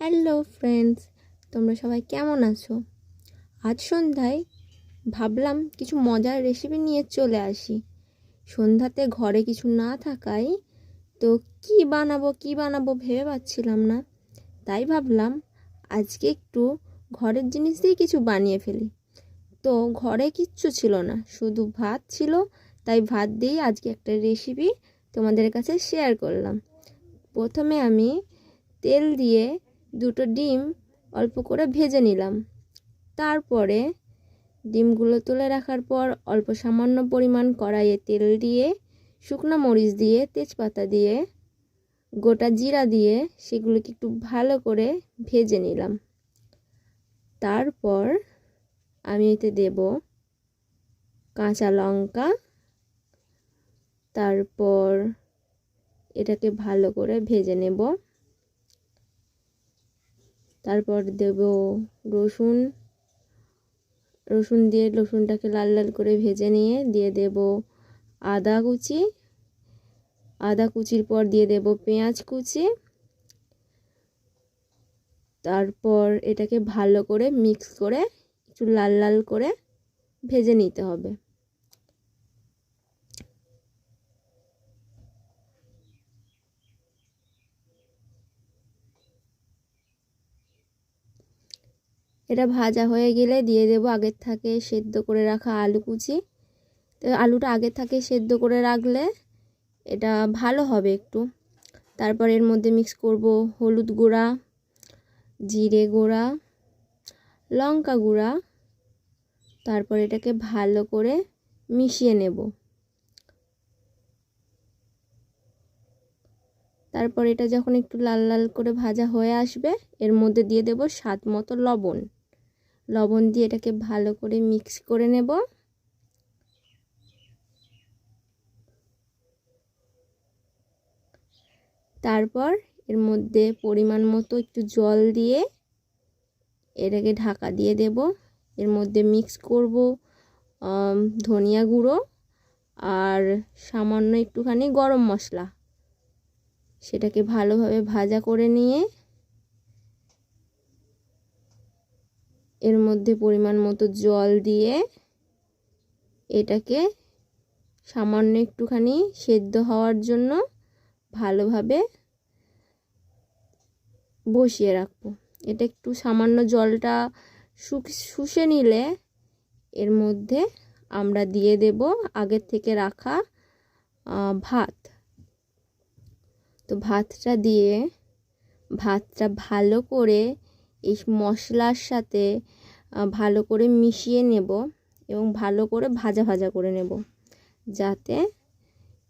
Hello friends, তোমরা সবাই কেমন আছো? আজ সন্ধ্যায় ভাবলাম কিছু মজার রেসিপি নিয়ে চলে আসি। সন্ধ্যাতে ঘরে কিছু না থাকায় তো কি বানাবো ভেবে পাচ্ছিলাম না। তাই ভাবলাম আজকে একটু ঘরের জিনিস দিয়ে কিছু বানিয়ে ফেলি। তো ঘরে কিচ্ছু ছিল না, শুধু ভাত ছিল। তাই ভাত দিয়েই আজকে একটা রেসিপি তোমাদের কাছে শেয়ার করলাম। প্রথমে আমি তেল দিয়ে দুটো ডিম অল্প করে ভেজে নিলাম। তারপরে ডিমগুলো তুলে রাখার পর অল্প সামান্য পরিমাণ কড়াইয়ে তেল দিয়ে শুকনো মরিচ দিয়ে তেজপাতা দিয়ে গোটা জিরা দিয়ে সেগুলোকে একটু ভালো করে ভেজে নিলাম। তারপর আমি এতে দেব কাঁচা লঙ্কা। তারপর এটাকে ভালো করে ভেজে নেব। তারপর দেব রসুন দিয়ে রসুনটাকে লাল লাল করে ভেজে নিয়ে দিয়ে দেব আদা কুচির পর দিয়ে দেব পেঁয়াজ কুচি। তারপর এটাকে ভালো করে মিক্স করে একটু লাল লাল করে ভেজে নিতে হবে। এটা ভাজা হয়ে গেলে দিয়ে দেব আগের থেকে সেদ্ধ করে রাখা আলু কুচি। তো আলুটা আগের থেকে সেদ্ধ করে রাখলে এটা ভালো হবে একটু। তারপর এর মধ্যে মিক্স করব হলুদ গুঁড়া, জিরে গুঁড়া, লঙ্কা গুঁড়া। তারপর এটাকে ভালো করে মিশিয়ে নেব। তারপর এটা যখন একটু লাল লাল করে ভাজা হয়ে আসবে, এর মধ্যে দিয়ে দেব স্বাদ মতো লবণ দিয়ে এটাকে ভালো করে মিক্স করে নেব। তারপর এর মধ্যে পরিমাণ মতো একটু জল দিয়ে এটাকে ঢাকা দিয়ে দেব। এর মধ্যে মিক্স করব ধনিয়া গুঁড়ো আর সামান্য একটুখানি গরম মশলা। সেটাকে ভালোভাবে ভাজা করে নিয়ে এর মধ্যে পরিমাণ মতো জল দিয়ে এটাকে সামান্য একটুখানি সেদ্ধ হওয়ার জন্য ভালোভাবে বসিয়ে রাখবো। এটা একটু সামান্য জলটা শুষে নিলে এর মধ্যে আমরা দিয়ে দেব আগের থেকে রাখা ভাত। তো ভাতটা ভালো করে এই মশলার সাথে ভালো করে মিশিয়ে নেব এবং ভালো করে ভাজা করে নেব, যাতে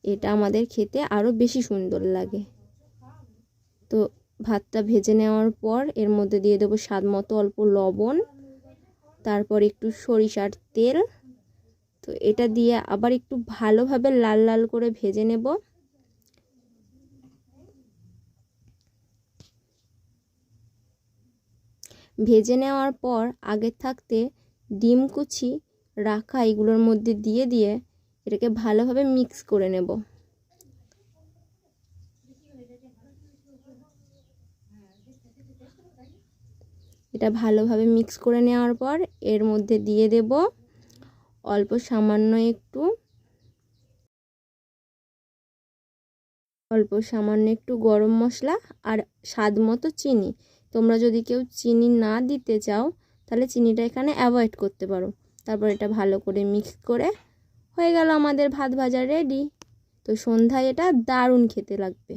এটা আমাদের খেতে আরও বেশি সুন্দর লাগে। তো ভাতটা ভেজে নেওয়ার পর এর মধ্যে দিয়ে দেবো স্বাদ মতো অল্প লবণ, তারপর একটু সরিষার তেল। তো এটা দিয়ে আবার একটু ভালোভাবে লাল লাল করে ভেজে নেব। ভেজে নেওয়ার পর আগে থাকতে ডিম কুচি রাখা এগুলোর মধ্যে দিয়ে এটাকে ভালোভাবে মিক্স করে নেব। এটা ভালোভাবে মিক্স করে নেওয়ার পর এর মধ্যে দিয়ে দেব অল্প সামান্য একটু গরম মশলা আর স্বাদ মতো চিনি। তোমরা যদি কেউ চিনি না দিতে চাও তাহলে চিনিটা এখানে অ্যাভয়েড করতে পারো। তারপর এটা ভালো করে মিক্স করে হয়ে গেল আমাদের ভাত ভাজা রেডি। তো সন্ধ্যায় এটা দারুণ খেতে লাগবে।